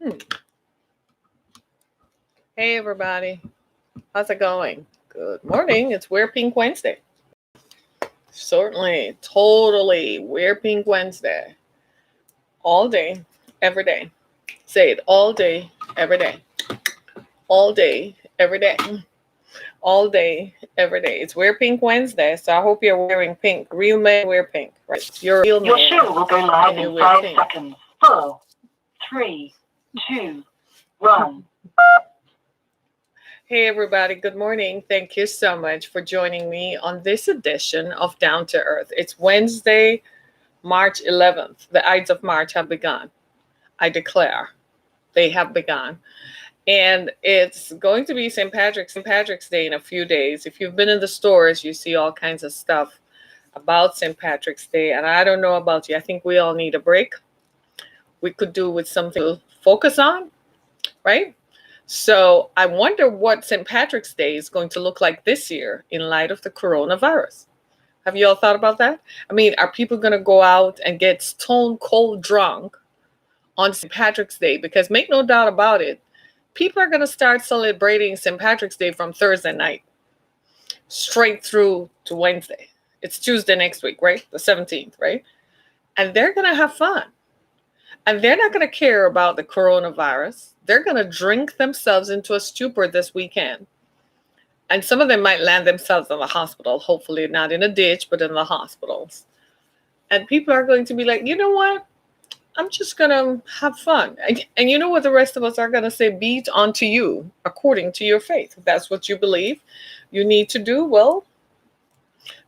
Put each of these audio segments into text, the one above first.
Hmm. Hey, everybody. How's it going? Good morning. It's Wear Pink Wednesday. Certainly, totally Wear Pink Wednesday. All day, every day. Say it all day, every day. All day, every day. All day, every day. It's Wear Pink Wednesday, so I hope you're wearing pink. Real men wear pink, right? You're a real Your man show will go live and you in wear 5 seconds. 4, 3, 2, 1. Hey, everybody. Good morning. Thank you so much for joining me on this edition of Down to Earth. It's Wednesday, March 11th. The Ides of March have begun. I declare they have begun. And it's going to be St. Patrick's Day in a few days. If you've been in the stores, you see all kinds of stuff about St. Patrick's Day. And I don't know about you. I think we all need a break. We could do with something to focus on, right? So I wonder what St. Patrick's Day is going to look like this year in light of the coronavirus. Have you all thought about that? I mean, are people going to go out and get stone cold drunk on St. Patrick's Day? Because make no doubt about it, people are going to start celebrating St. Patrick's Day from Thursday night straight through to Wednesday. It's Tuesday next week, right? The 17th, right? And they're going to have fun. And they're not going to care about the coronavirus. They're going to drink themselves into a stupor this weekend. And some of them might land themselves in the hospital, hopefully not in a ditch, but in the hospitals. And people are going to be like, you know what? I'm just going to have fun. And you know what the rest of us are going to say? Be it unto you according to your faith. If that's what you believe you need to do, well,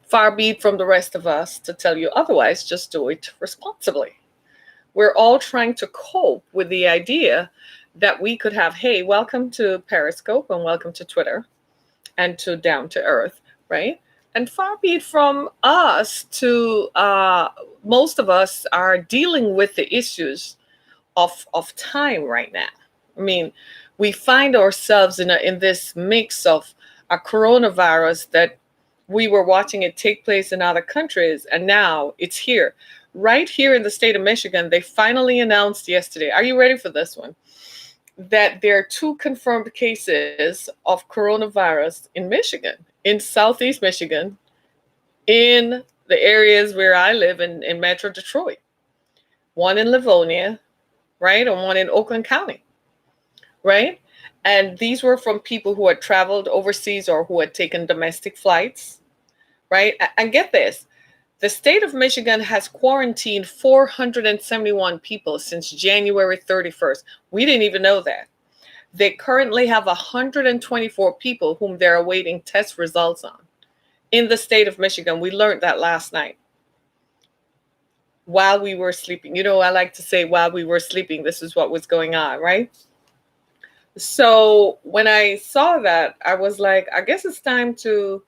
far be it from the rest of us to tell you otherwise. Just do it responsibly. We're all trying to cope with the idea that we could have, hey, welcome to Periscope and welcome to Twitter and to Down to Earth, right? And far be it from us to, most of us are dealing with the issues of time right now. I mean, we find ourselves in this mix of a coronavirus that we were watching it take place in other countries, and now it's here. Right here in the state of Michigan, they finally announced yesterday. Are you ready for this one? That there are 2 confirmed cases of coronavirus in Michigan, in Southeast Michigan, in the areas where I live in Metro Detroit. One in Livonia, right? And one in Oakland County, right? And these were from people who had traveled overseas or who had taken domestic flights, right? And get this, the state of Michigan has quarantined 471 people since January 31st. We didn't even know that. They currently have 124 people whom they're awaiting test results on in the state of Michigan. We learned that last night while we were sleeping. You know, I like to say while we were sleeping, this is what was going on, right? So when I saw that, I was like, I guess it's time to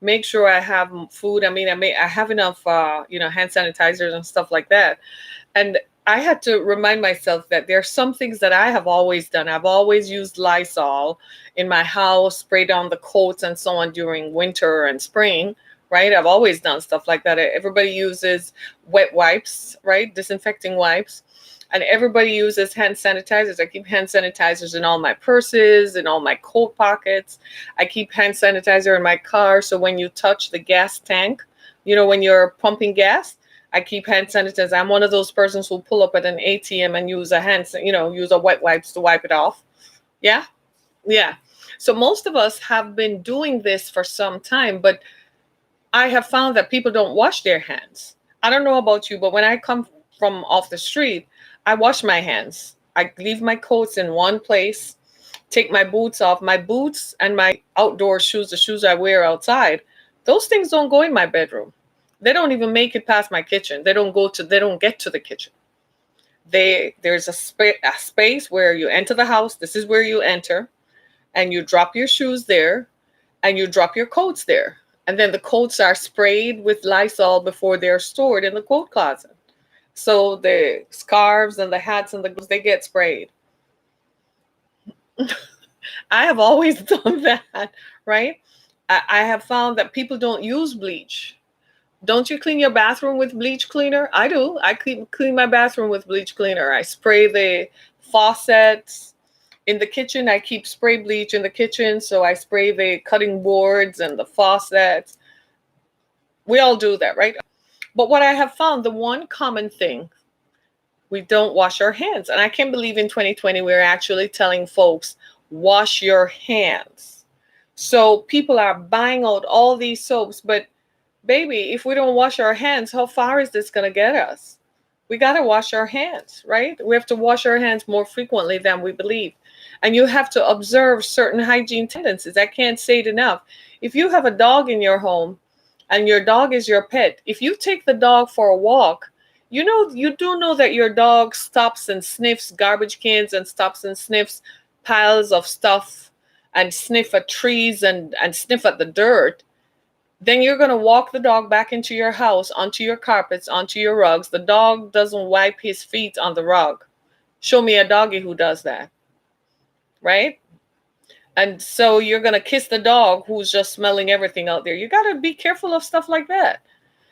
make sure I have food. I mean, I have enough, hand sanitizers and stuff like that. And I had to remind myself that there are some things that I have always done. I've always used Lysol in my house, spray down the coats and so on during winter and spring, right? I've always done stuff like that. Everybody uses wet wipes, right? Disinfecting wipes. And everybody uses hand sanitizers. I keep hand sanitizers in all my purses, in all my coat pockets. I keep hand sanitizer in my car. So when you touch the gas tank, when you're pumping gas, I keep hand sanitizer. I'm one of those persons who pull up at an ATM and use use a wet wipes to wipe it off. Yeah. Yeah. So most of us have been doing this for some time, but I have found that people don't wash their hands. I don't know about you, but when I come from off the street, I wash my hands. I leave my coats in one place, take my boots off. My boots and my outdoor shoes, the shoes I wear outside, those things don't go in my bedroom. They don't even make it past my kitchen. They don't get to the kitchen. There's a space where you enter the house. This is where you enter, and you drop your shoes there, and you drop your coats there. And then the coats are sprayed with Lysol before they're stored in the coat closet. So the scarves and the hats and the gloves, they get sprayed. I have always done that, right? I have found that people don't use bleach. Don't you clean your bathroom with bleach cleaner? I do. I clean my bathroom with bleach cleaner. I spray the faucets. In the kitchen, I keep spray bleach in the kitchen, so I spray the cutting boards and the faucets. We all do that, right? But what I have found, the one common thing, we don't wash our hands. And I can't believe in 2020 we're actually telling folks, wash your hands. So people are buying out all these soaps, but baby, if we don't wash our hands, how far is this going to get us? We got to wash our hands, right? We have to wash our hands more frequently than we believe. And you have to observe certain hygiene tendencies. I can't say it enough. If you have a dog in your home and your dog is your pet, if you take the dog for a walk, you do know that your dog stops and sniffs garbage cans and stops and sniffs piles of stuff and sniff at trees and sniff at the dirt. Then you're going to walk the dog back into your house, onto your carpets, onto your rugs. The dog doesn't wipe his feet on the rug. Show me a doggy who does that, right? And so you're going to kiss the dog who's just smelling everything out there. You got to be careful of stuff like that.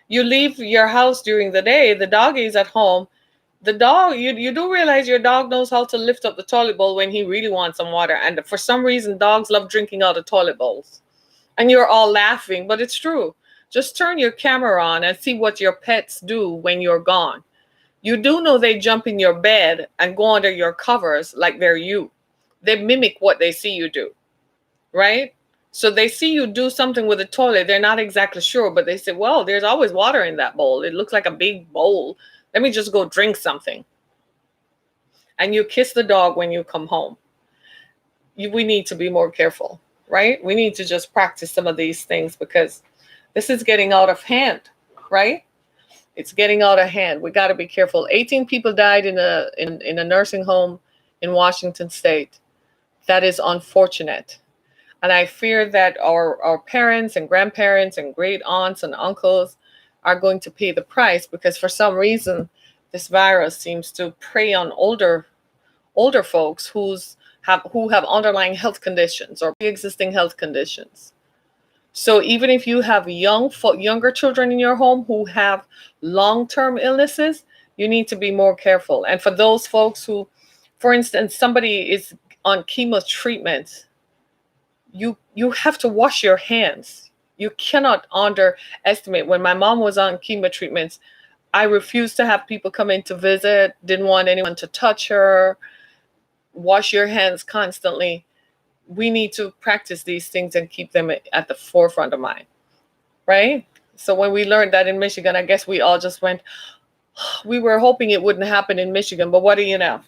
You leave your house during the day, the doggy is at home. The dog, you do realize your dog knows how to lift up the toilet bowl when he really wants some water. And for some reason, dogs love drinking out of toilet bowls. And you're all laughing, but it's true. Just turn your camera on and see what your pets do when you're gone. You do know they jump in your bed and go under your covers like they're you. They mimic what they see you do, right? So they see you do something with the toilet. They're not exactly sure, but they say, well, there's always water in that bowl. It looks like a big bowl. Let me just go drink something. And you kiss the dog when you come home. We need to be more careful, right? We need to just practice some of these things because this is getting out of hand, right? It's getting out of hand. We got to be careful. 18 people died in a nursing home in Washington State. That is unfortunate. And I fear that our parents and grandparents and great aunts and uncles are going to pay the price because for some reason, this virus seems to prey on older folks who have underlying health conditions or pre-existing health conditions. So even if you have younger children in your home who have long-term illnesses, you need to be more careful. And for those folks who, for instance, somebody is on chemo treatment, you have to wash your hands. You cannot underestimate. When my mom was on chemo treatments, I refused to have people come in to visit, didn't want anyone to touch her. Wash your hands constantly. We need to practice these things and keep them at the forefront of mind, right? So when we learned that in Michigan, I guess we all just went, we were hoping it wouldn't happen in Michigan, but what do you know?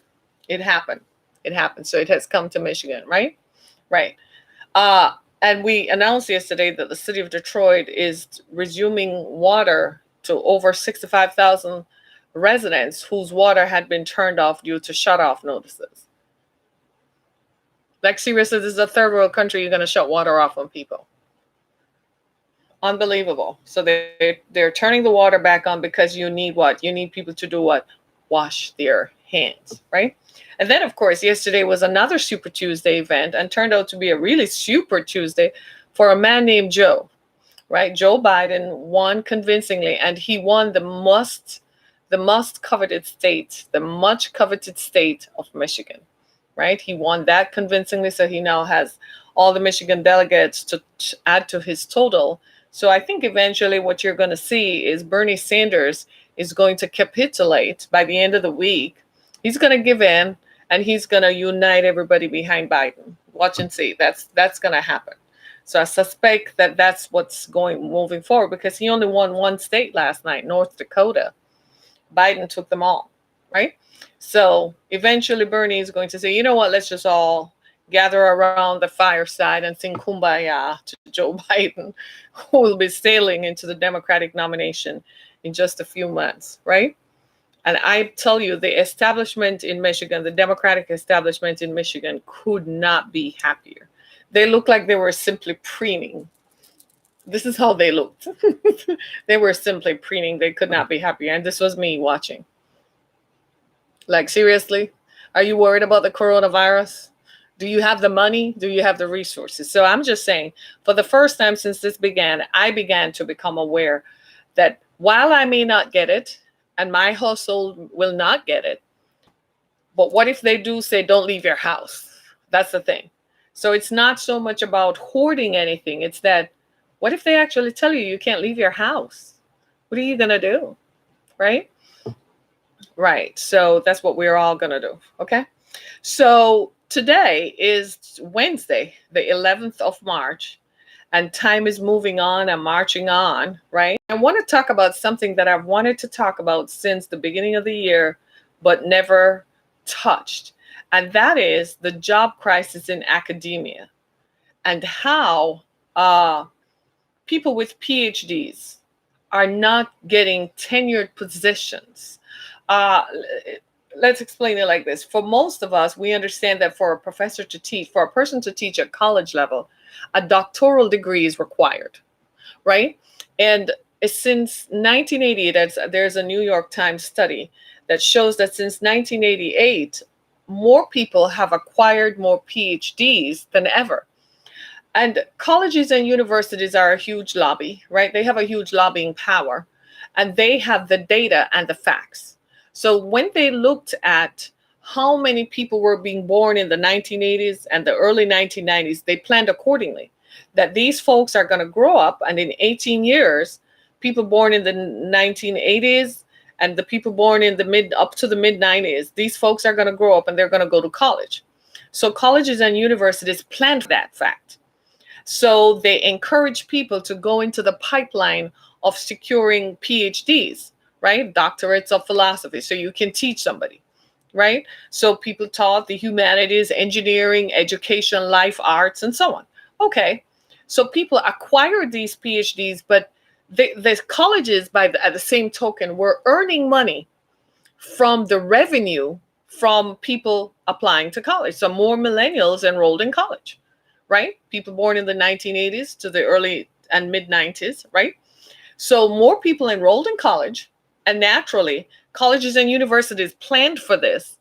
It happened. It happened. So it has come to Michigan, right? Right. And we announced yesterday that the city of Detroit is resuming water to over 65,000 residents whose water had been turned off due to shut-off notices. Like seriously, this is a third world country. You're going to shut water off on people. Unbelievable. So they're turning the water back on because you need what? You need people to do what? Wash their hands, right? And then, of course, yesterday was another Super Tuesday event and turned out to be a really Super Tuesday for a man named Joe, right? Joe Biden won convincingly, and he won the much coveted state of Michigan, right? He won that convincingly, so he now has all the Michigan delegates to add to his total. So I think eventually what you're going to see is Bernie Sanders is going to capitulate by the end of the week. He's going to give in. And he's going to unite everybody behind Biden. Watch and see. That's going to happen. So I suspect that that's what's moving forward because he only won one state last night, North Dakota. Biden took them all, right? So eventually Bernie is going to say, you know what, let's just all gather around the fireside and sing Kumbaya to Joe Biden, who will be sailing into the Democratic nomination in just a few months, right? And I tell you, the establishment in Michigan, the Democratic establishment in Michigan could not be happier. They looked like they were simply preening. This is how they looked. They were simply preening. They could not be happier. And this was me watching. Like, seriously? Are you worried about the coronavirus? Do you have the money? Do you have the resources? So I'm just saying, for the first time since this began, I began to become aware that while I may not get it, and my household will not get it, But what if they do say, don't leave your house? That's the thing. So it's not so much about hoarding anything. It's that, what if they actually tell you you can't leave your house? What are you going to do? Right? Right. So that's what we're all going to do. Okay. So today is Wednesday, the 11th of March, and time is moving on and marching on, right? I want to talk about something that I've wanted to talk about since the beginning of the year, but never touched. And that is the job crisis in academia and how people with PhDs are not getting tenured positions. Uh, let's explain it like this. For most of us, we understand that for a professor to teach, for a person to teach at college level, a doctoral degree is required, right? And since 1988, there's a New York Times study that shows that since 1988, more people have acquired more PhDs than ever. And colleges and universities are a huge lobby, right? They have a huge lobbying power, and they have the data and the facts. So when they looked at how many people were being born in the 1980s and the early 1990s, they planned accordingly that these folks are going to grow up, and in 18 years, people born in the 1980s and the people born in the mid up to the mid 90s, these folks are going to grow up and they're going to go to college. So colleges and universities planned that fact. So they encourage people to go into the pipeline of securing PhDs, right? Doctorates of philosophy, so you can teach somebody, right? So people taught the humanities, engineering, education, life, arts, and so on. Okay, so people acquired these PhDs, but the colleges, at the same token, were earning money from the revenue from people applying to college. So more millennials enrolled in college, right? People born in the 1980s to the early and mid 90s, right? So more people enrolled in college, and naturally, colleges and universities planned for this,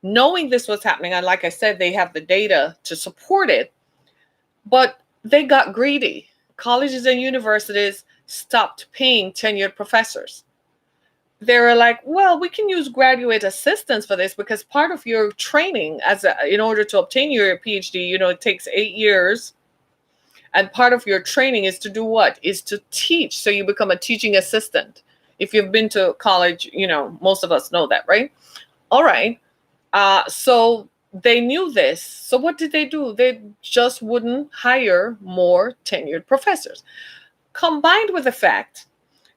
knowing this was happening. And like I said, they have the data to support it, but they got greedy. Colleges and universities stopped paying tenured professors. They were like, well, we can use graduate assistants for this, because part of your training in order to obtain your PhD, it takes 8 years. And part of your training is to do what? Is to teach. So you become a teaching assistant. If you've been to college, most of us know that, right? All right. So they knew this. So what did they do? They just wouldn't hire more tenured professors. Combined with the fact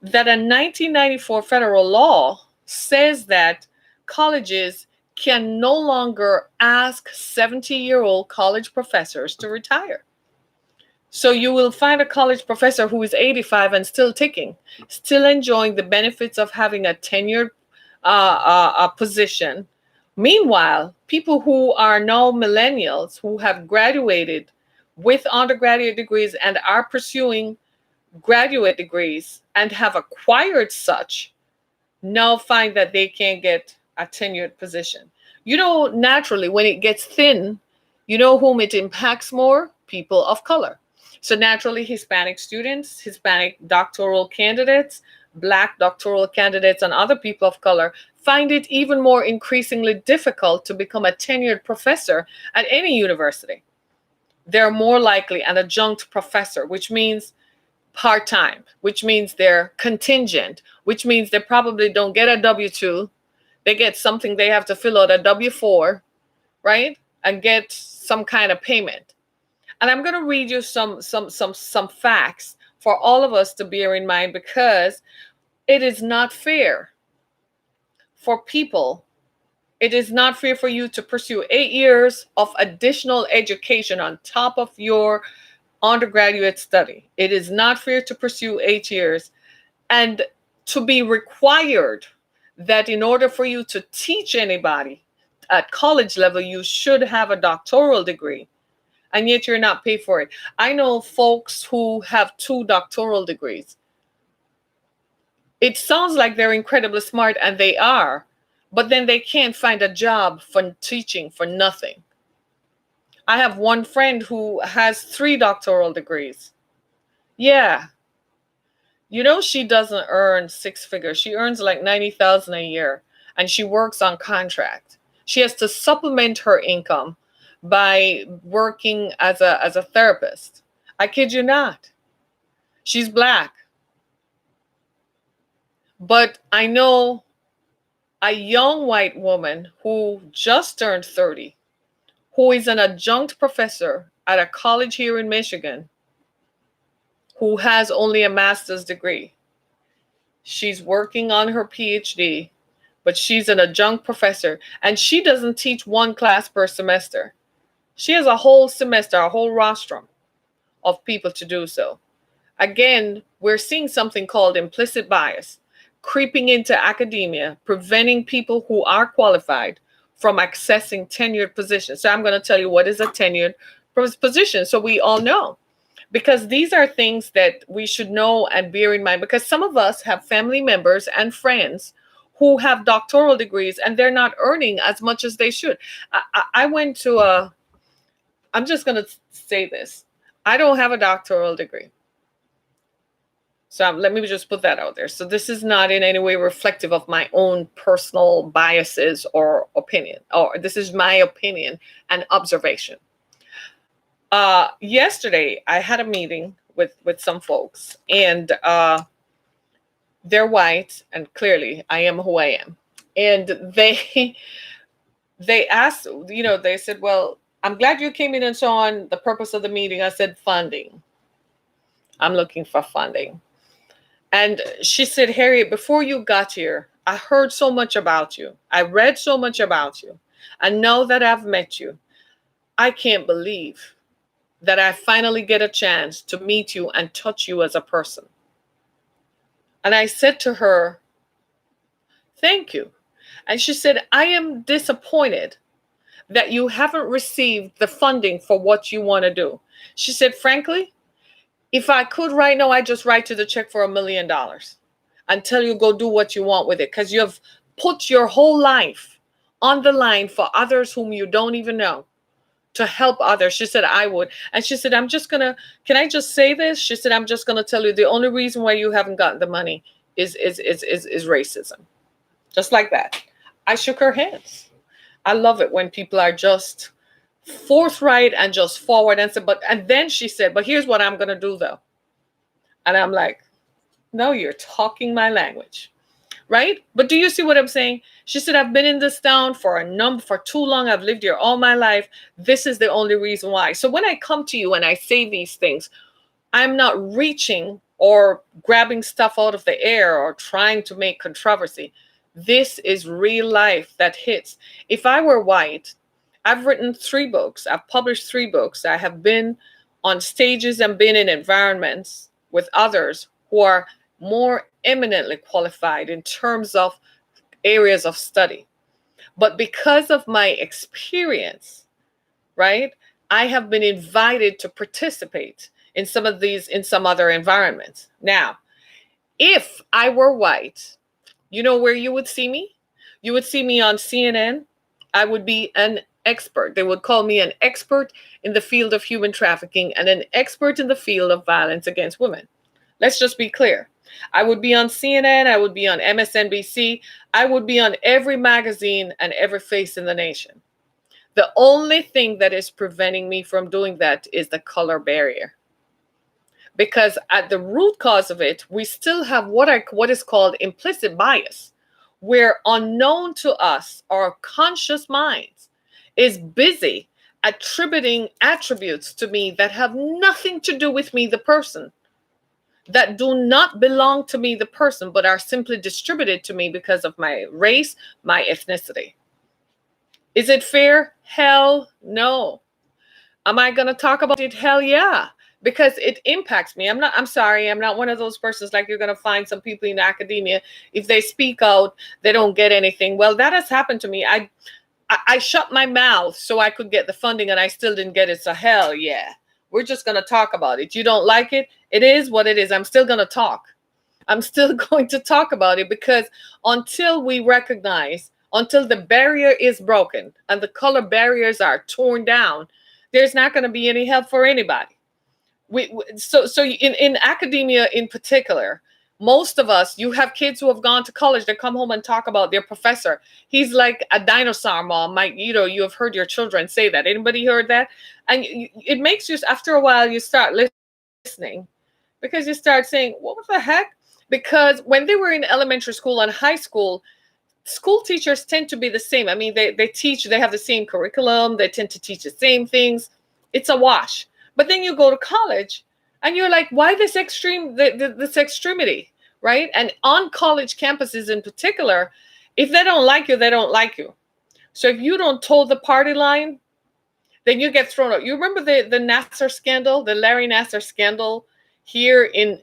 that a 1994 federal law says that colleges can no longer ask 70-year-old college professors to retire. So you will find a college professor who is 85 and still ticking, still enjoying the benefits of having a tenured position. Meanwhile, people who are now millennials, who have graduated with undergraduate degrees and are pursuing graduate degrees and have acquired such, now find that they can't get a tenured position. Naturally, when it gets thin, whom it impacts more? People of color. So naturally, Hispanic students, Hispanic doctoral candidates, Black doctoral candidates, and other people of color find it even more increasingly difficult to become a tenured professor at any university. They're more likely an adjunct professor, which means part-time, which means they're contingent, which means they probably don't get a W-2. They get something, they have to fill out a W-4, right? And get some kind of payment. And I'm going to read you some facts for all of us to bear in mind, because it is not fair for people. It is not fair for you to pursue 8 years of additional education on top of your undergraduate study. It is not fair to pursue 8 years and to be required that in order for you to teach anybody at college level, you should have a doctoral degree, and yet you're not paid for it. I know folks who have 2 doctoral degrees. It sounds like they're incredibly smart, and they are, but then they can't find a job for teaching for nothing. I have one friend who has 3 doctoral degrees. Yeah. She doesn't earn 6 figures. She earns like $90,000 a year, and she works on contract. She has to supplement her income by working as a therapist. I kid you not. She's Black. But I know a young white woman who just turned 30, who is an adjunct professor at a college here in Michigan, who has only a master's degree. She's working on her PhD, but she's an adjunct professor, and she doesn't teach one class per semester. She has a whole semester, a whole rostrum of people to do so. Again, we're seeing something called implicit bias creeping into academia, preventing people who are qualified from accessing tenured positions. So I'm going to tell you what is a tenured position so we all know. Because these are things that we should know and bear in mind, because some of us have family members and friends who have doctoral degrees and they're not earning as much as they should. I went to I'm just going to say this. I don't have a doctoral degree. So let me just put that out there. So this is not in any way reflective of my own personal biases or opinion, or this is my opinion and observation. Yesterday, I had a meeting with some folks, and they're white, and clearly I am who I am. And they asked, they said, well, I'm glad you came in and so on. The purpose of the meeting, I said, funding. I'm looking for funding. And she said, Harriet, before you got here, I heard so much about you. I read so much about you. And now that I've met you, I can't believe that I finally get a chance to meet you and touch you as a person. And I said to her, thank you. And she said, I am disappointed that you haven't received the funding for what you want to do. She said, frankly, if I could right now, I'd just write you the check for $1 million and tell you go do what you want with it, because you have put your whole life on the line for others whom you don't even know, to help others. She said, I would. And she said, can I just say this? She said, I'm just going to tell you the only reason why you haven't gotten the money is racism. Just like that. I shook her hands. I love it when people are just forthright and just forward and said, and then she said, but here's what I'm going to do though. And I'm like, no, you're talking my language, right? But do you see what I'm saying? She said, I've been in this town for too long. I've lived here all my life. This is the only reason why. So when I come to you and I say these things, I'm not reaching or grabbing stuff out of the air or trying to make controversy. This is real life that hits. If I were white, I've written 3 books. I've published 3 books. I have been on stages and been in environments with others who are more eminently qualified in terms of areas of study. But because of my experience, right, I have been invited to participate in some other environments. Now, if I were white, you know where you would see me? You would see me on CNN. I would be an expert. They would call me an expert in the field of human trafficking and an expert in the field of violence against women. Let's just be clear. I would be on CNN. I would be on MSNBC. I would be on every magazine and every face in the nation. The only thing that is preventing me from doing that is the color barrier. Because at the root cause of it, we still have what is called implicit bias, where unknown to us, our conscious minds is busy attributing attributes to me that have nothing to do with me, the person, that do not belong to me, the person, but are simply distributed to me because of my race, my ethnicity. Is it fair? Hell no. Am I going to talk about it? Hell yeah. Because it impacts me. I'm sorry. I'm not one of those persons like you're going to find some people in academia. If they speak out, they don't get anything. Well, that has happened to me. I shut my mouth so I could get the funding and I still didn't get it. So hell yeah. We're just going to talk about it. You don't like it? It is what it is. I'm still going to talk. I'm still going to talk about it, because until we recognize, until the barrier is broken and the color barriers are torn down, there's not going to be any help for anybody. So in academia in particular, Most of us, you have kids who have gone to college, they come home and talk about their professor. He's like a dinosaur, mom. You have heard your children say that. Anybody heard that? And it makes you, after a while, you start listening, because you start saying, what the heck? Because when they were in elementary school and high school, school teachers tend to be the same. I mean, they teach, they have the same curriculum, they tend to teach the same things. It's a wash. But then you go to college and you're like, why this this extremity, right? And on college campuses in particular, if they don't like you, they don't like you. So if you don't toe the party line, then you get thrown out. You remember the Nassar scandal, the Larry Nassar scandal here in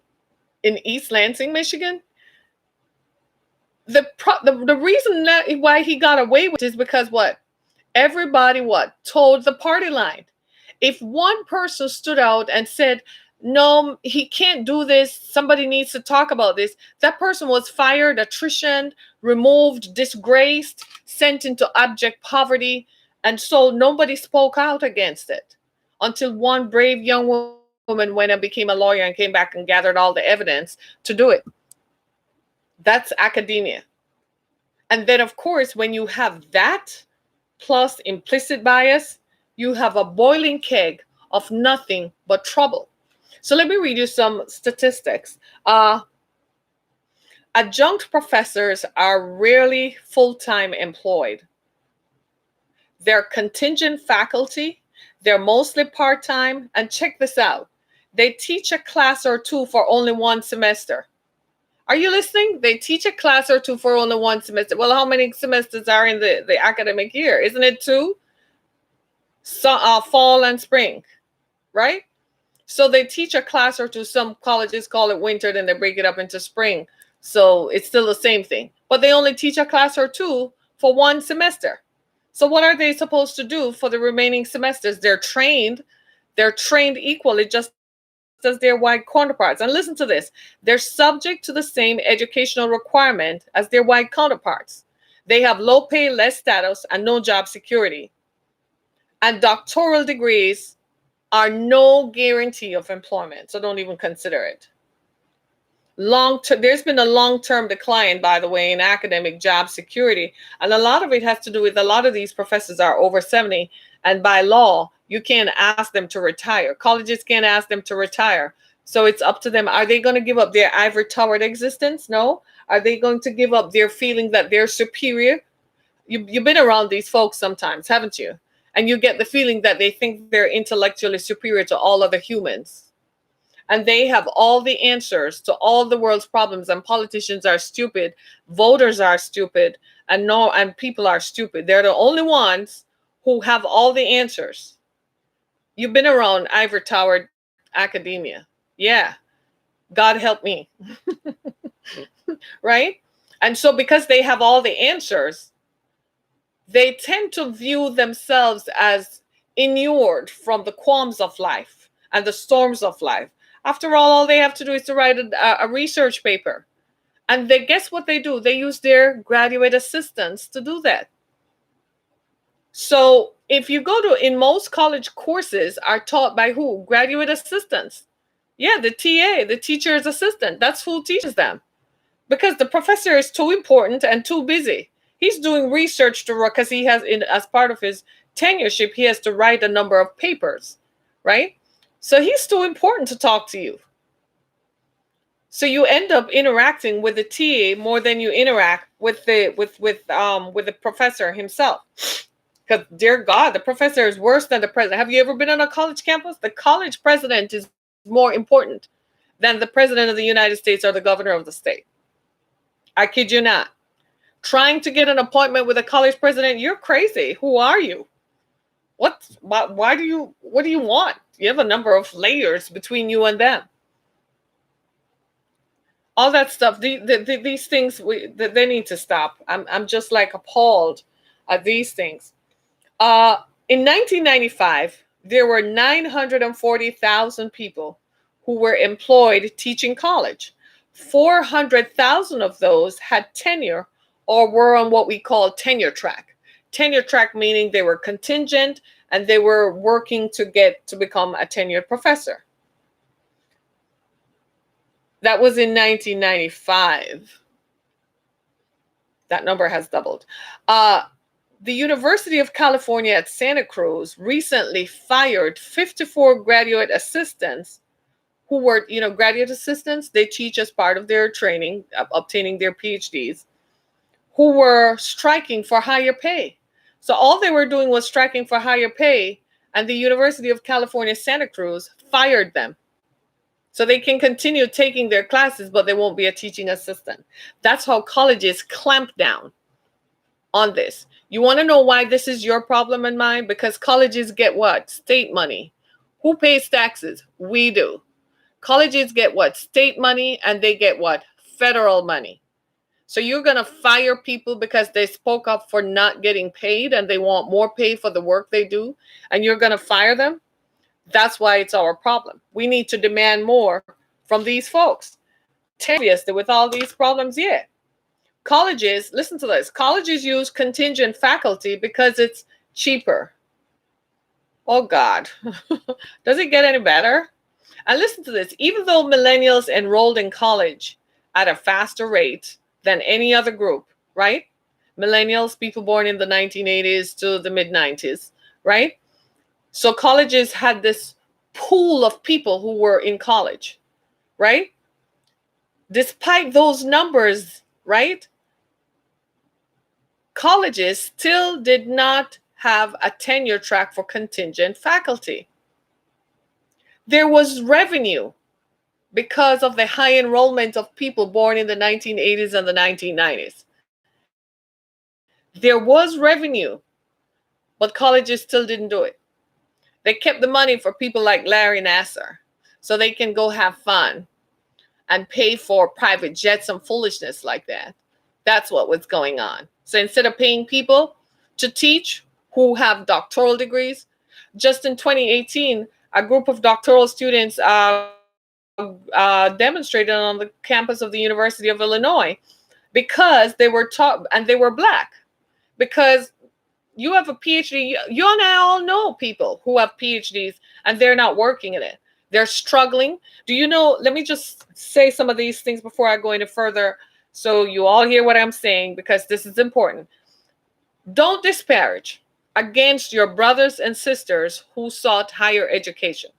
East Lansing, Michigan? The reason why he got away with it is because what? Everybody told the party line. If one person stood out and said, no, he can't do this, somebody needs to talk about this, that person was fired, attrition, removed, disgraced, sent into abject poverty. And so nobody spoke out against it until one brave young woman went and became a lawyer and came back and gathered all the evidence to do it. That's academia. And then, of course, when you have that plus implicit bias, you have a boiling keg of nothing but trouble. So let me read you some statistics. Adjunct professors are rarely full-time employed. They're contingent faculty. They're mostly part-time. And check this out. They teach a class or two for only one semester. Are you listening? They teach a class or two for only one semester. Well, how many semesters are in the academic year? Isn't it 2? So, fall and spring, right? So they teach a class or two. Some colleges call it winter, then they break it up into spring. So it's still the same thing. But they only teach a class or two for one semester. So what are they supposed to do for the remaining semesters? They're trained equally, just as their white counterparts. And listen to this. They're subject to the same educational requirement as their white counterparts. They have low pay, less status, and no job security. And doctoral degrees are no guarantee of employment, so don't even consider it. There's been a long-term decline, by the way, in academic job security, and a lot of it has to do with a lot of these professors are over 70, and by law, you can't ask them to retire. Colleges can't ask them to retire, so it's up to them. Are they going to give up their ivory-towered existence? No. Are they going to give up their feeling that they're superior? You've been around these folks sometimes, haven't you? And you get the feeling that they think they're intellectually superior to all other humans. And they have all the answers to all the world's problems, and politicians are stupid, voters are stupid, and people are stupid. They're the only ones who have all the answers. You've been around ivory towered academia. Yeah. God help me. Right? And so because they have all the answers, they tend to view themselves as inured from the qualms of life and the storms of life. After all they have to do is to write a research paper. And guess what they do? They use their graduate assistants to do that. So if you go in most college courses are taught by who? Graduate assistants. Yeah, the TA, the teacher's assistant. That's who teaches them. Because the professor is too important and too busy. He's doing research because he has, as part of his tenureship, he has to write a number of papers, right? So he's too important to talk to you. So you end up interacting with the TA more than you interact with the professor himself. Because, dear God, the professor is worse than the president. Have you ever been on a college campus? The college president is more important than the president of the United States or the governor of the state. I kid you not. Trying to get an appointment with a college president, you're crazy. Who are you? What do you want? You have a number of layers between you and them. All that stuff, these things, they need to stop. I'm just like appalled at these things. In 1995, there were 940,000 people who were employed teaching college. 400,000 of those had tenure or were on what we call tenure track. Tenure track meaning they were contingent and they were working to become a tenured professor. That was in 1995. That number has doubled. The University of California at Santa Cruz recently fired 54 graduate assistants who were, graduate assistants. They teach as part of their training, obtaining their PhDs, who were striking for higher pay. So all they were doing was striking for higher pay, and the University of California, Santa Cruz fired them. So they can continue taking their classes, but they won't be a teaching assistant. That's how colleges clamp down on this. You want to know why this is your problem and mine? Because colleges get what? State money. Who pays taxes? We do. Colleges get what? State money, and they get what? Federal money. So you're going to fire people because they spoke up for not getting paid and they want more pay for the work they do, and you're going to fire them? That's why it's our problem. We need to demand more from these folks. Obviously, with all these problems, yeah. Colleges, listen to this. Colleges use contingent faculty because it's cheaper. Oh, God. Does it get any better? And listen to this. Even though millennials enrolled in college at a faster rate than any other group, right? Millennials, people born in the 1980s to the mid-90s, right? So colleges had this pool of people who were in college, right? Despite those numbers, right? Colleges still did not have a tenure track for contingent faculty. There was revenue because of the high enrollment of people born in the 1980s and the 1990s. There was revenue, but colleges still didn't do it. They kept the money for people like Larry Nassar so they can go have fun and pay for private jets and foolishness like that. That's what was going on. So instead of paying people to teach who have doctoral degrees, just in 2018, a group of doctoral students demonstrated on the campus of the University of Illinois because they were taught, and they were Black. Because you have a PhD, you and I all know people who have PhDs and they're not working in it. They're struggling. Do you know, let me just say some of these things before I go any further so you all hear what I'm saying, because this is important. Don't disparage against your brothers and sisters who sought higher education.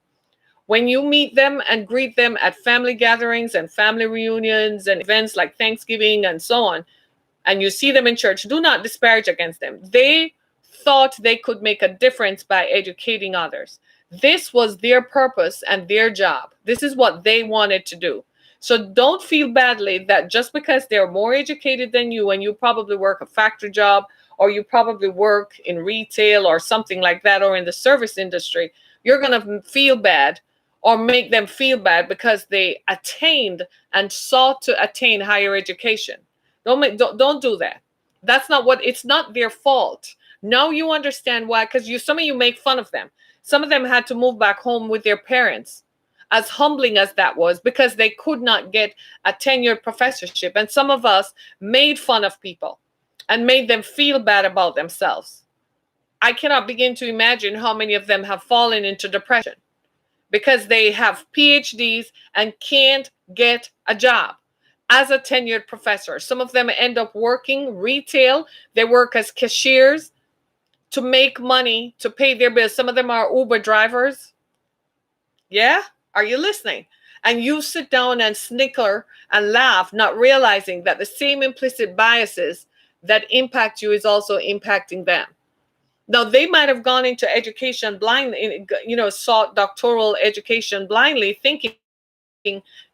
When you meet them and greet them at family gatherings and family reunions and events like Thanksgiving and so on, and you see them in church, do not disparage against them. They thought they could make a difference by educating others. This was their purpose and their job. This is what they wanted to do. So don't feel badly that just because they're more educated than you, and you probably work a factory job, or you probably work in retail or something like that, or in the service industry, you're going to feel bad or make them feel bad because they attained and sought to attain higher education. Don't do that. That's not what, it's not their fault. Now you understand why, because some of you make fun of them. Some of them had to move back home with their parents, as humbling as that was, because they could not get a tenured professorship. And some of us made fun of people and made them feel bad about themselves. I cannot begin to imagine how many of them have fallen into depression because they have PhDs and can't get a job as a tenured professor. Some of them end up working retail. They work as cashiers to make money to pay their bills. Some of them are Uber drivers. Yeah? Are you listening? And you sit down and snicker and laugh, not realizing that the same implicit biases that impact you is also impacting them. Now, they might have gone into education blindly, sought doctoral education blindly, thinking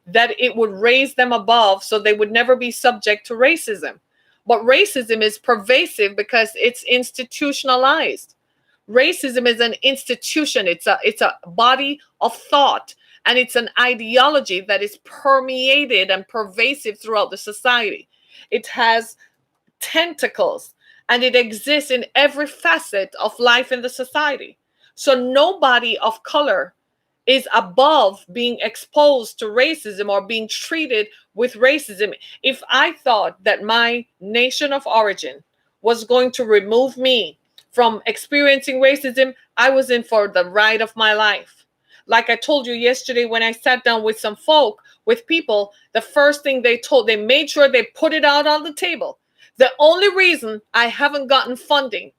that it would raise them above so they would never be subject to racism. But racism is pervasive because it's institutionalized. Racism is an institution. It's a body of thought, and it's an ideology that is permeated and pervasive throughout the society. It has tentacles, and it exists in every facet of life in the society. So nobody of color is above being exposed to racism or being treated with racism. If I thought that my nation of origin was going to remove me from experiencing racism, I was in for the ride of my life. Like I told you yesterday when I sat down with some folk with people, the first thing they made sure they put it out on the table. The only reason I haven't gotten funding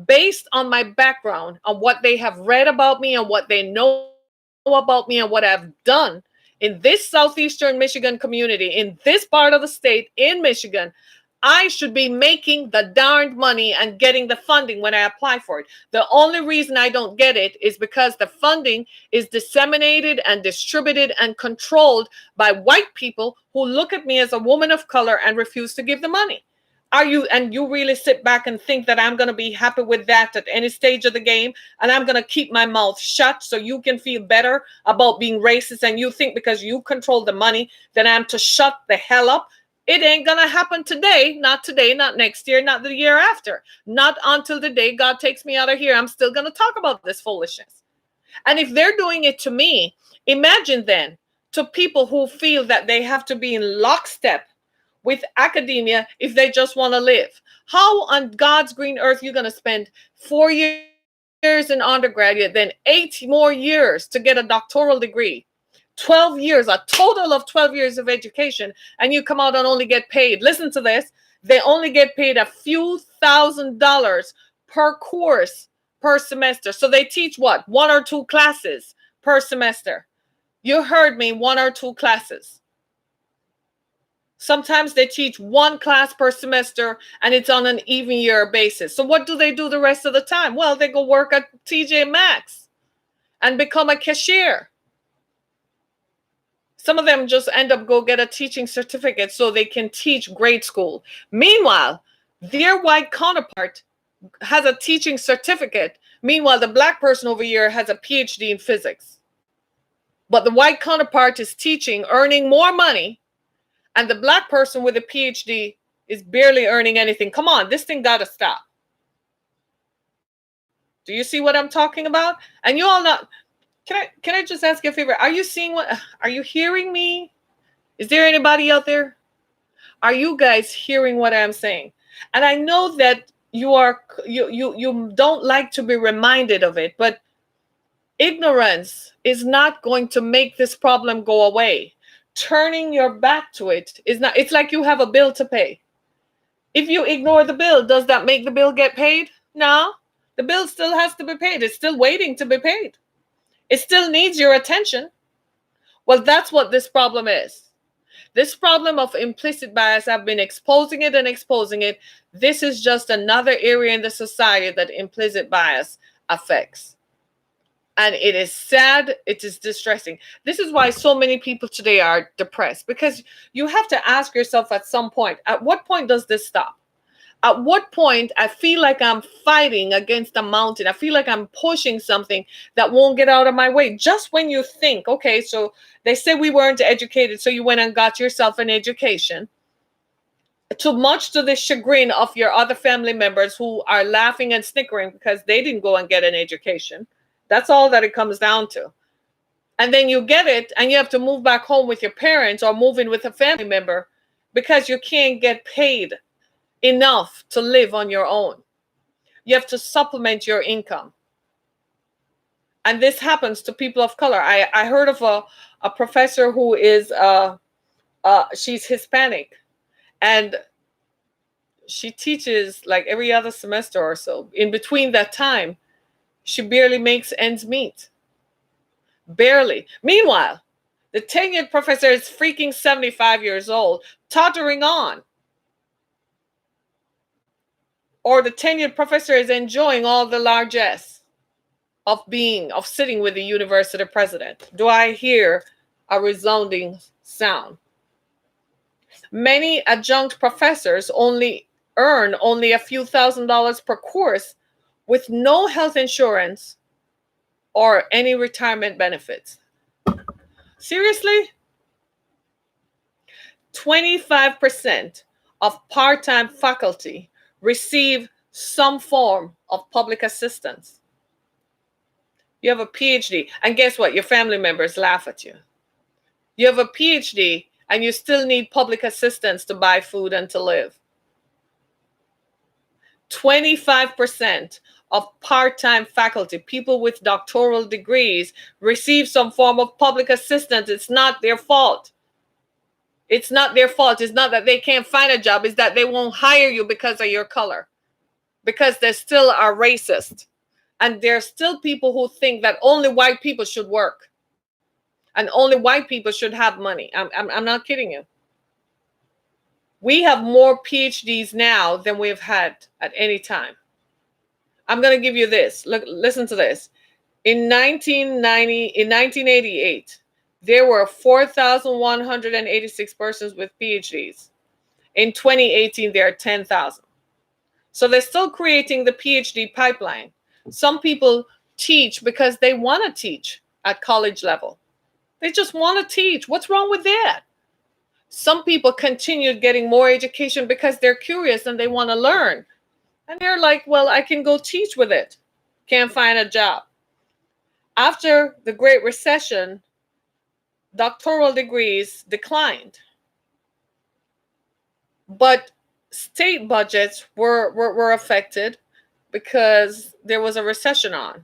based on my background, on what they have read about me and what they know about me and what I've done in this southeastern Michigan community, in this part of the state, in Michigan, I should be making the darned money and getting the funding when I apply for it. The only reason I don't get it is because the funding is disseminated and distributed and controlled by white people who look at me as a woman of color and refuse to give the money. You really sit back and think that I'm going to be happy with that at any stage of the game, and I'm going to keep my mouth shut so you can feel better about being racist, and you think because you control the money that I'm to shut the hell up? It ain't going to happen today, not next year, not the year after, not until the day God takes me out of here. I'm still going to talk about this foolishness. And if they're doing it to me, imagine then to people who feel that they have to be in lockstep with academia if they just want to live. How on God's green earth you going to spend 4 years in undergraduate, then 8 more years to get a doctoral degree? 12 years, a total of 12 years of education, and you come out and only get paid. Listen to this. They only get paid a few $1,000s per course per semester. So they teach what? 1 or 2 classes per semester. You heard me, 1 or 2 classes. Sometimes they teach 1 class per semester and it's on an even year basis. So what do they do the rest of the time? Well, they go work at TJ Maxx and become a cashier. Some of them just end up go get a teaching certificate so they can teach grade school. Meanwhile, their white counterpart has a teaching certificate. Meanwhile, the black person over here has a PhD in physics. But the white counterpart is teaching, earning more money, and the black person with a PhD is barely earning anything. Come on, this thing got to stop. Do you see what I'm talking about? And you all know, can I just ask you a favor? Are you hearing me? Is there anybody out there? Are you guys hearing what I'm saying? And I know that you don't like to be reminded of it, but ignorance is not going to make this problem go away. Turning your back to it is not. It's like you have a bill to pay. If you ignore the bill, does that make the bill get paid? No, the bill still has to be paid. It's still waiting to be paid. It still needs your attention. Well, that's what this problem is. This problem of implicit bias, I've been exposing it and exposing it. This is just another area in the society that implicit bias affects. And it is sad. It is distressing. This is why so many people today are depressed, because you have to ask yourself at some point, at what point does this stop? At what point I feel like I'm fighting against a mountain. I feel like I'm pushing something that won't get out of my way. Just when you think, okay, so they say we weren't educated, so you went and got yourself an education. Too much to the chagrin of your other family members who are laughing and snickering because they didn't go and get an education. That's all that it comes down to. And then you get it and you have to move back home with your parents or move in with a family member because you can't get paid enough to live on your own. You have to supplement your income. And this happens to people of color. I heard of a professor who is, she's Hispanic, and she teaches like every other semester or so. In between that time, she barely makes ends meet. Barely. Meanwhile, the tenured professor is freaking 75 years old, tottering on. Or the tenured professor is enjoying all the largesse of sitting with the university president. Do I hear a resounding sound? Many adjunct professors earn only a few $1,000s per course with no health insurance or any retirement benefits. Seriously? 25% of part-time faculty receive some form of public assistance. You have a PhD, and guess what? Your family members laugh at you. You have a PhD, and you still need public assistance to buy food and to live. 25% of part-time faculty, people with doctoral degrees, receive some form of public assistance. It's not their fault. It's not their fault. It's not that they can't find a job. It's that they won't hire you because of your color, because they still are racist. And there's still people who think that only white people should work and only white people should have money. I'm not kidding you. We have more PhDs now than we've had at any time. I'm going to give you this. Look, listen to this. In 1988, there were 4,186 persons with PhDs. In 2018, there are 10,000. So they're still creating the PhD pipeline. Some people teach because they want to teach at college level. They just want to teach. What's wrong with that? Some people continue getting more education because they're curious and they want to learn. And they're like, well, I can go teach with it. Can't find a job. After the Great Recession, doctoral degrees declined. But state budgets were affected because there was a recession on,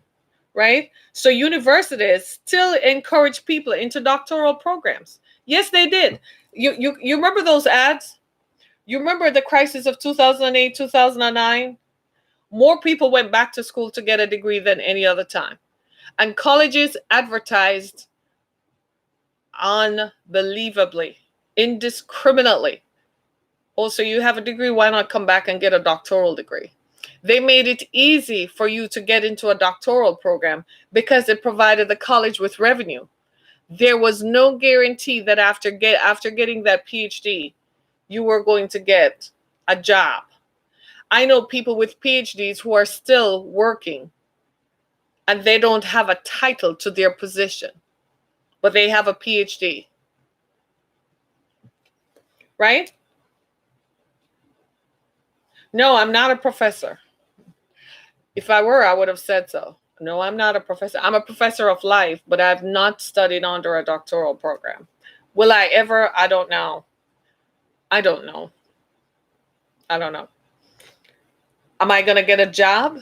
right? So universities still encourage people into doctoral programs. Yes, they did. You remember those ads? You remember the crisis of 2008, 2009? More people went back to school to get a degree than any other time. And colleges advertised unbelievably, indiscriminately. Also, you have a degree, why not come back and get a doctoral degree? They made it easy for you to get into a doctoral program because it provided the college with revenue. There was no guarantee that after getting that PhD, you were going to get a job. I know people with PhDs who are still working and they don't have a title to their position, but they have a PhD. Right? No, I'm not a professor. If I were, I would have said so. No, I'm not a professor. I'm a professor of life, but I've not studied under a doctoral program. Will I ever? I don't know. I don't know. I don't know. Am I going to get a job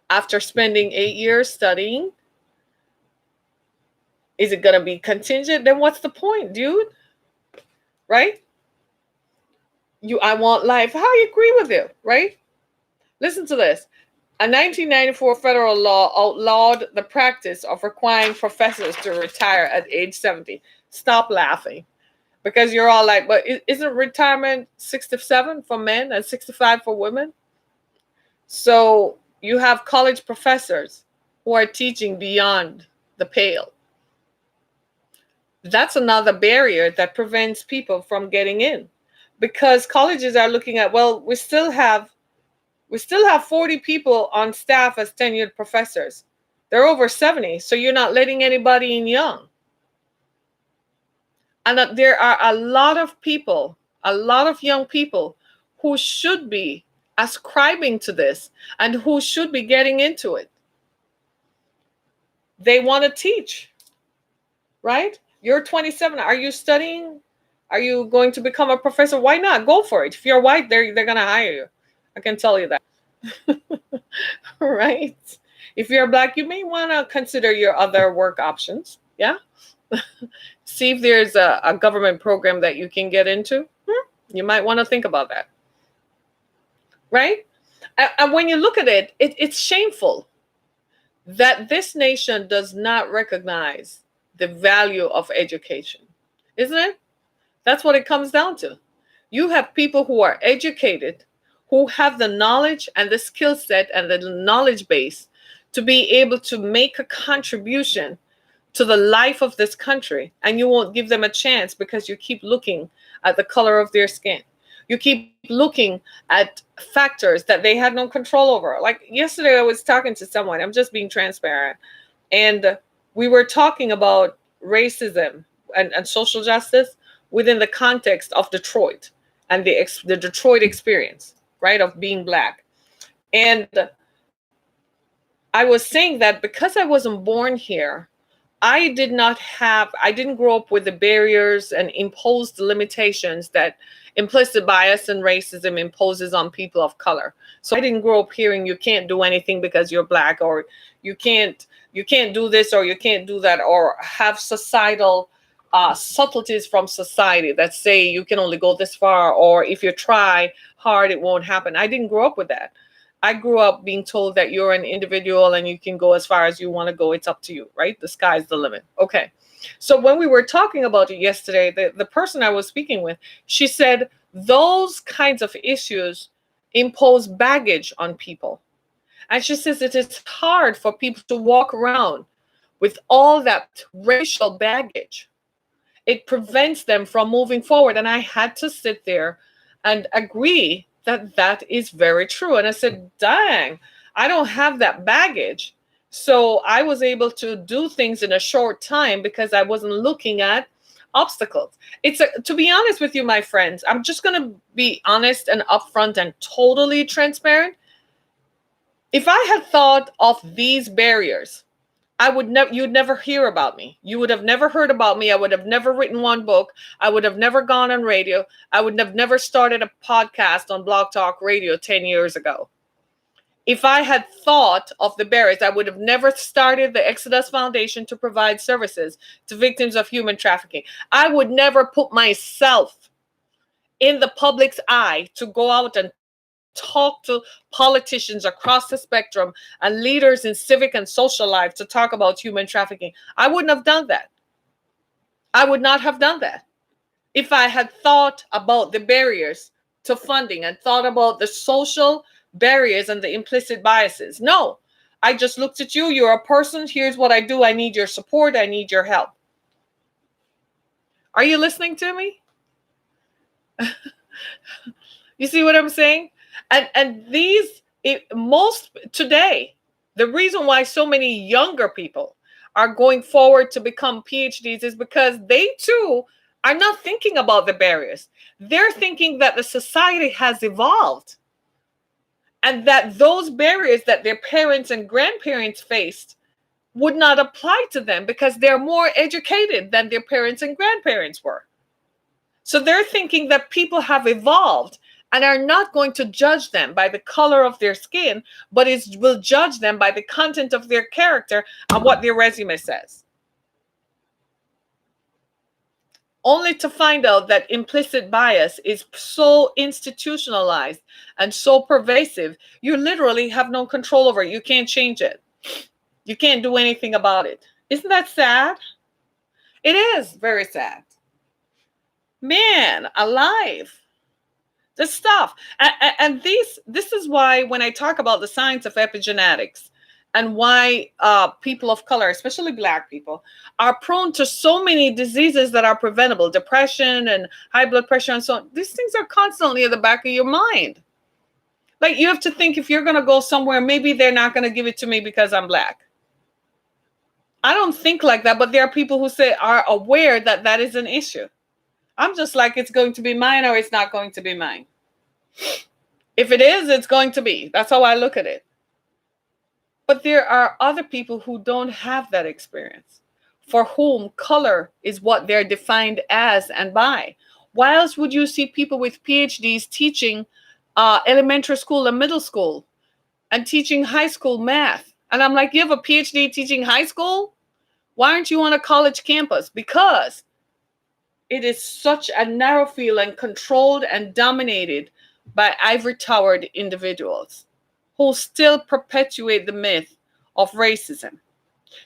after spending 8 years studying? Is it going to be contingent? Then what's the point, dude? Right? I want life. I agree with you, right? Listen to this. A 1994 federal law outlawed the practice of requiring professors to retire at age 70. Stop laughing. Because you're all like, but isn't retirement 67 for men and 65 for women? So you have college professors who are teaching beyond the pale. That's another barrier that prevents people from getting in. Because colleges are looking at, well, we still have 40 people on staff as tenured professors. They're over 70, so you're not letting anybody in young. And there are a lot of people, a lot of young people who should be ascribing to this and who should be getting into it. They want to teach, right? You're 27. Are you studying? Are you going to become a professor? Why not? Go for it. If you're white, they're going to hire you. I can tell you that. Right? If you're black, you may want to consider your other work options. Yeah. See if there's a government program that you can get into. You might want to think about that. Right? And when you look at it, it's shameful that this nation does not recognize the value of education. Isn't it? That's what it comes down to. You have people who are educated, who have the knowledge and the skill set and the knowledge base to be able to make a contribution to the life of this country, and you won't give them a chance because you keep looking at the color of their skin. You keep looking at factors that they had no control over. Like yesterday, I was talking to someone, I'm just being transparent, and we were talking about racism and social justice within the context of Detroit and the Detroit experience, right, of being black. And I was saying that because I wasn't born here, I didn't grow up with the barriers and imposed limitations that implicit bias and racism imposes on people of color. So I didn't grow up hearing you can't do anything because you're black, or you can't do this, or you can't do that, or have societal subtleties from society that say you can only go this far, or if you try hard, it won't happen. I didn't grow up with that. I grew up being told that you're an individual and you can go as far as you want to go. It's up to you, right? The sky's the limit. Okay. So when we were talking about it yesterday, the person I was speaking with, she said those kinds of issues impose baggage on people. And she says it is hard for people to walk around with all that racial baggage. It prevents them from moving forward. And I had to sit there and agree that that is very true. And I said, dang, I don't have that baggage. So I was able to do things in a short time because I wasn't looking at obstacles. To be honest with you, my friends, I'm just going to be honest and upfront and totally transparent. If I had thought of these barriers, you'd never hear about me. You would have never heard about me. I would have never written one book. I would have never gone on radio. I would have never started a podcast on Blog Talk Radio 10 years ago. If I had thought of the barriers, I would have never started the Exodus Foundation to provide services to victims of human trafficking. I would never put myself in the public's eye to go out and talk to politicians across the spectrum and leaders in civic and social life to talk about human trafficking. I wouldn't have done that. I would not have done that if I had thought about the barriers to funding and thought about the social barriers and the implicit biases. No, I just looked at you. You're a person. Here's what I do. I need your support. I need your help. Are you listening to me? You see what I'm saying? And most today, the reason why so many younger people are going forward to become PhDs is because they too are not thinking about the barriers. They're thinking that the society has evolved and that those barriers that their parents and grandparents faced would not apply to them because they're more educated than their parents and grandparents were. So they're thinking that people have evolved and are not going to judge them by the color of their skin, but will judge them by the content of their character and what their resume says. Only to find out that implicit bias is so institutionalized and so pervasive, you literally have no control over it. You can't change it. You can't do anything about it. Isn't that sad? It is very sad. Man, alive. This stuff. And this is why when I talk about the science of epigenetics and why people of color, especially Black people, are prone to so many diseases that are preventable, depression and high blood pressure and so on. These things are constantly in the back of your mind. Like you have to think if you're going to go somewhere, maybe they're not going to give it to me because I'm Black. I don't think like that, but there are people who are aware that that is an issue. I'm just like, it's going to be mine or it's not going to be mine. If it is, it's going to be. That's how I look at it. But there are other people who don't have that experience, for whom color is what they're defined as and by. Why else would you see people with PhDs teaching elementary school and middle school and teaching high school math? And I'm like, you have a PhD teaching high school? Why aren't you on a college campus? Because it is such a narrow field and controlled and dominated by ivory towered individuals who still perpetuate the myth of racism.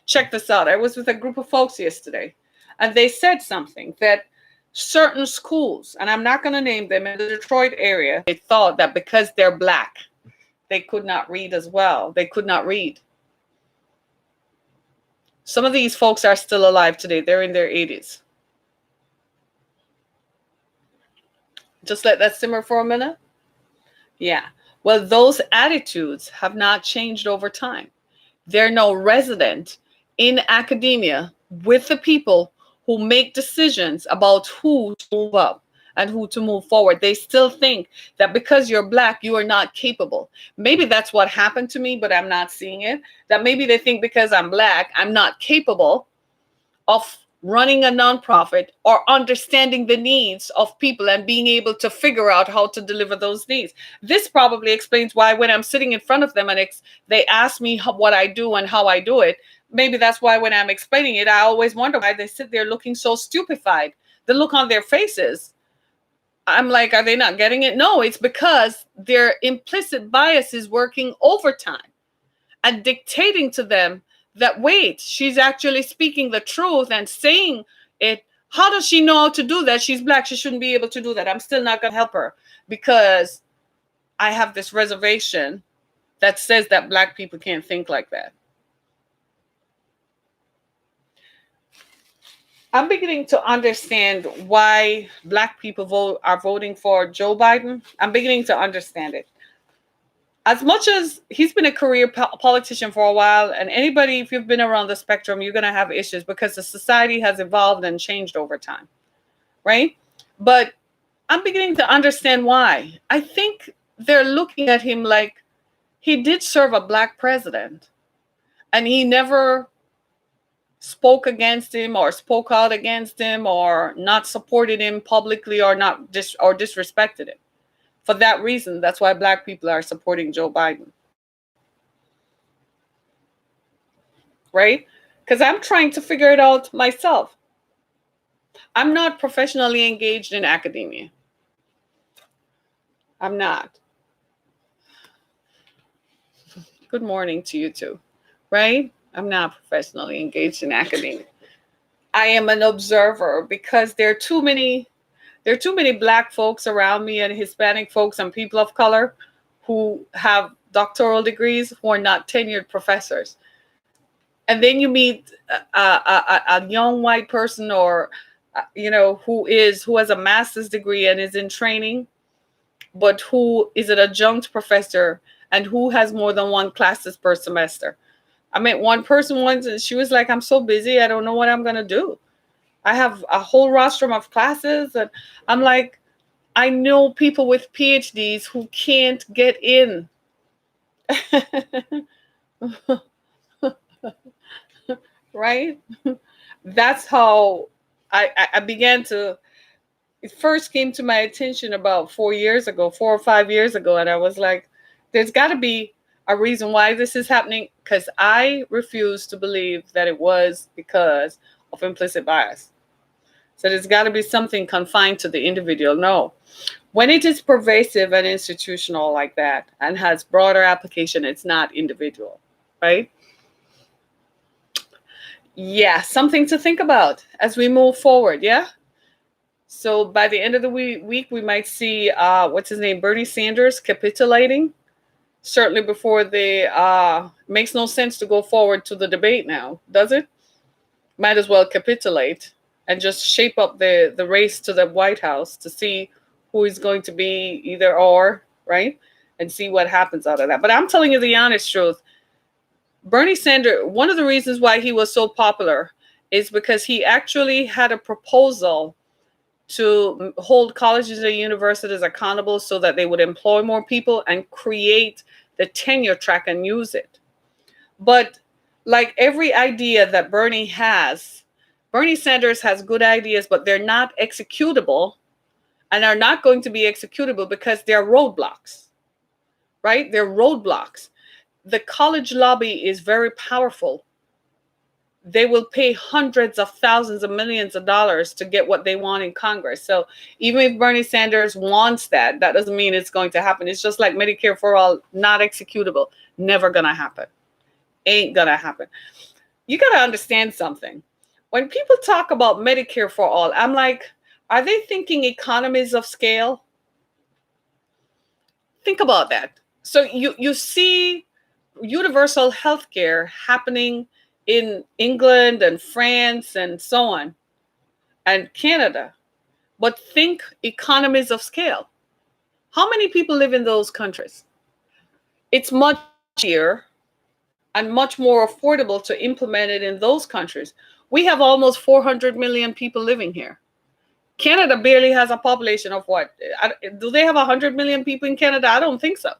Check this out. I was with a group of folks yesterday, and they said something that certain schools, and I'm not going to name them, in the Detroit area, they thought that because they're Black, they could not read as well. They could not read. Some of these folks are still alive today. They're in their 80s. Just let that simmer for a minute. Yeah. Well, those attitudes have not changed over time. They're now resident in academia with the people who make decisions about who to move up and who to move forward. They still think that because you're Black, you are not capable. Maybe that's what happened to me, but I'm not seeing it. That maybe they think because I'm Black, I'm not capable of running a nonprofit, or understanding the needs of people and being able to figure out how to deliver those needs. This probably explains why when I'm sitting in front of them and they ask me what I do and how I do it, maybe that's why when I'm explaining it, I always wonder why they sit there looking so stupefied. The look on their faces, I'm like, are they not getting it? No, it's because their implicit bias is working overtime and dictating to them that, wait, she's actually speaking the truth and saying it. How does she know how to do that? She's black. She shouldn't be able to do that. I'm still not going to help her because I have this reservation that says that black people can't think like that. I'm beginning to understand why black people are voting for Joe Biden. I'm beginning to understand it. As much as he's been a career politician for a while, and anybody, if you've been around the spectrum, you're going to have issues because the society has evolved and changed over time, right? But I'm beginning to understand why. I think they're looking at him like he did serve a black president, and he never spoke against him or spoke out against him or not supported him publicly or not disrespected him. For that reason, that's why black people are supporting Joe Biden. Right? Because I'm trying to figure it out myself. I'm not professionally engaged in academia. I'm not. Good morning to you too. Right? I'm not professionally engaged in academia. I am an observer because there are too many black folks around me and Hispanic folks and people of color who have doctoral degrees who are not tenured professors. And then you meet a young white person or, who has a master's degree and is in training, but who is an adjunct professor and who has more than one classes per semester. I met one person once and she was like, I'm so busy, I don't know what I'm going to do. I have a whole rostrum of classes. And I'm like, I know people with PhDs who can't get in. Right? That's how I began to, it first came to my attention about 4 or 5 years ago. And I was like, there's got to be a reason why this is happening, because I refuse to believe that it was because of implicit bias. So there's got to be something confined to the individual. No. When it is pervasive and institutional like that and has broader application, it's not individual, right? Yeah, something to think about as we move forward, yeah? So by the end of the week, we might see, Bernie Sanders capitulating. Certainly before makes no sense to go forward to the debate now, does it? Might as well capitulate and just shape up the race to the White House to see who is going to be either or, right? And see what happens out of that. But I'm telling you the honest truth. Bernie Sanders, one of the reasons why he was so popular is because he actually had a proposal to hold colleges and universities accountable so that they would employ more people and create the tenure track and use it. But like every idea that Bernie Sanders has good ideas, but they're not executable and are not going to be executable because they're roadblocks, right? They're roadblocks. The college lobby is very powerful. They will pay hundreds of thousands of millions of dollars to get what they want in Congress. So even if Bernie Sanders wants that doesn't mean it's going to happen. It's just like Medicare for all, not executable, never going to happen. Ain't going to happen. You got to understand something. When people talk about Medicare for all, I'm like, are they thinking economies of scale? Think about that. So you see universal health care happening in England and France and so on, and Canada. But think economies of scale. How many people live in those countries? It's much easier and much more affordable to implement it in those countries. We have almost 400 million people living here. Canada barely has a population of what? Do they have 100 million people in Canada? I don't think so.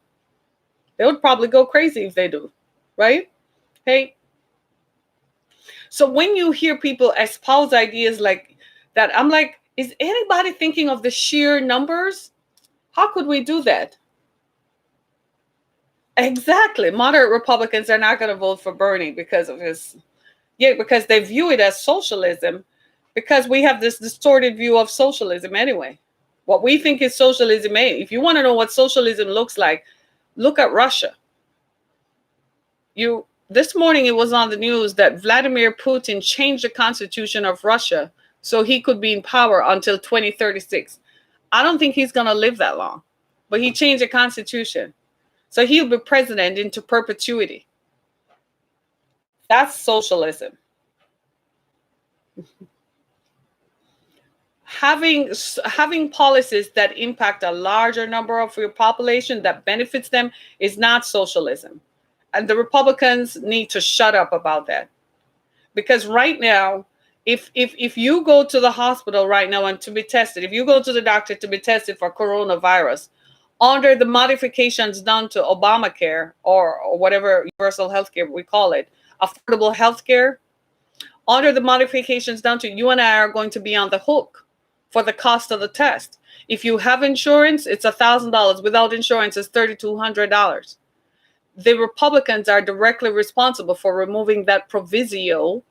They would probably go crazy if they do, right? Hey. So when you hear people espouse ideas like that, I'm like, is anybody thinking of the sheer numbers? How could we do that? Exactly. Moderate Republicans are not going to vote for Bernie because of his, yeah, because they view it as socialism, because we have this distorted view of socialism anyway. What we think is socialism, if you want to know what socialism looks like, look at Russia. This morning it was on the news that Vladimir Putin changed the constitution of Russia so he could be in power until 2036. I don't think he's going to live that long, but he changed the constitution. So he'll be president into perpetuity. That's socialism. Having policies that impact a larger number of your population that benefits them is not socialism. And the Republicans need to shut up about that. Because right now, if you go to the hospital right now and to be tested, if you go to the doctor to be tested for coronavirus, under the modifications done to Obamacare or whatever universal health care we call it, affordable health care, under the modifications done to, you and I are going to be on the hook for the cost of the test. If you have insurance, it's $1,000. Without insurance, it's $3,200. The Republicans are directly responsible for removing that proviso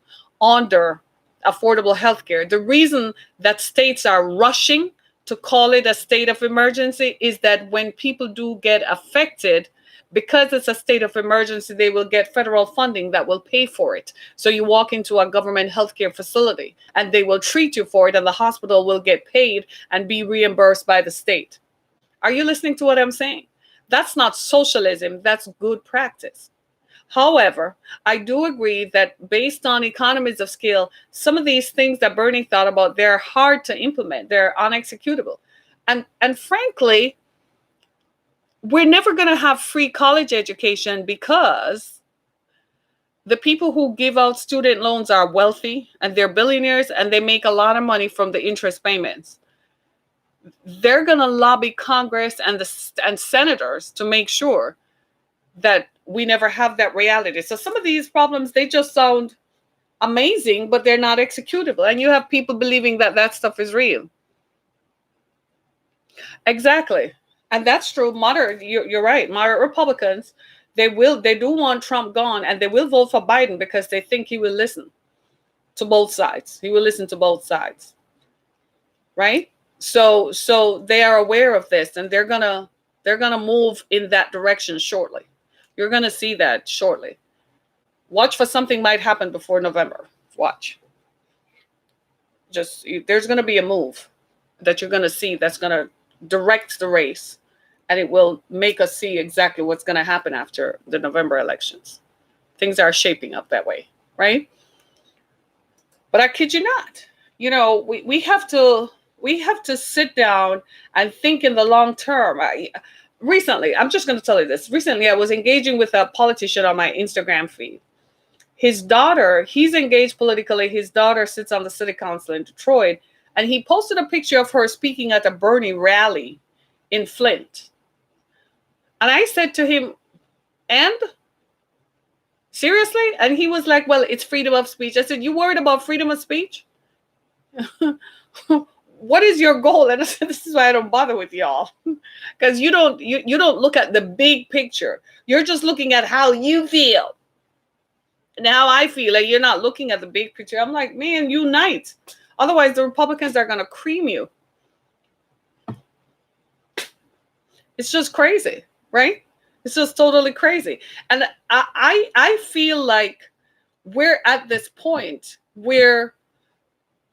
under affordable health care. The reason that states are rushing to call it a state of emergency is that when people do get affected, because it's a state of emergency, they will get federal funding that will pay for it. So you walk into a government healthcare facility and they will treat you for it, and the hospital will get paid and be reimbursed by the state. Are you listening to what I'm saying? That's not socialism, that's good practice. However, I do agree that based on economies of scale, some of these things that Bernie thought about, they're hard to implement. They're unexecutable. And frankly, we're never going to have free college education because the people who give out student loans are wealthy and they're billionaires and they make a lot of money from the interest payments. They're going to lobby Congress and senators to make sure that we never have that reality. So some of these problems, they just sound amazing, but they're not executable. And you have people believing that that stuff is real. Exactly. And that's true. You're right. Moderate Republicans, they do want Trump gone, and they will vote for Biden because they think he will listen to both sides. He will listen to both sides. Right? So they are aware of this, and they're gonna move in that direction shortly. You're gonna see that shortly. Watch for something might happen before November. Watch. There's gonna be a move that you're gonna see that's gonna direct the race, and it will make us see exactly what's gonna happen after the November elections. Things are shaping up that way, right? But I kid you not. We have to sit down and think in the long term. Recently, I'm just going to tell you this. Recently, I was engaging with a politician on my Instagram feed. His daughter, he's engaged politically. His daughter sits on the city council in Detroit, and he posted a picture of her speaking at a Bernie rally in Flint. And I said to him, and seriously? And he was like, well, it's freedom of speech. I said, you worried about freedom of speech? What is your goal? And I said, this is why I don't bother with y'all, because you don't look at the big picture. You're just looking at how you feel and how I feel, and you're not looking at the big picture. I'm like, man, unite. Otherwise, the Republicans are going to cream you. It's just crazy, right? It's just totally crazy. And I feel like we're at this point where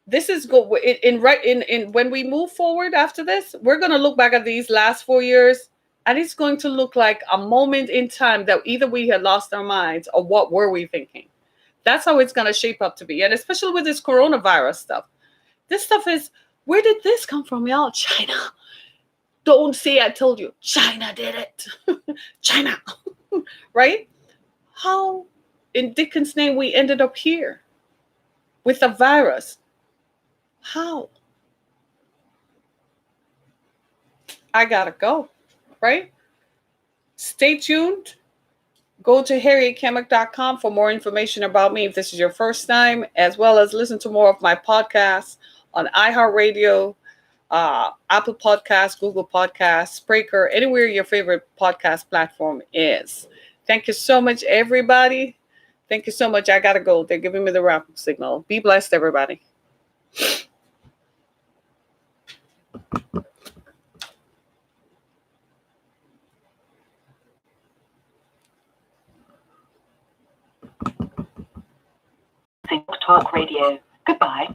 this is when we move forward after this, we're going to look back at these last 4 years, and it's going to look like a moment in time that either we had lost our minds or what were we thinking. That's how it's going to shape up to be. And especially with this coronavirus stuff. This stuff is, where did this come from, y'all? China. Don't say I told you. China did it. China. Right? How in Dickens' name we ended up here with a virus? How? I gotta go, right? Stay tuned. Go to harrietkemick.com for more information about me if this is your first time, as well as listen to more of my podcasts on iHeartRadio, Apple Podcasts, Google Podcasts, Spreaker, anywhere your favorite podcast platform is. Thank you so much, everybody. Thank you so much. I got to go. They're giving me the wrap signal. Be blessed, everybody. Talk Radio. Goodbye.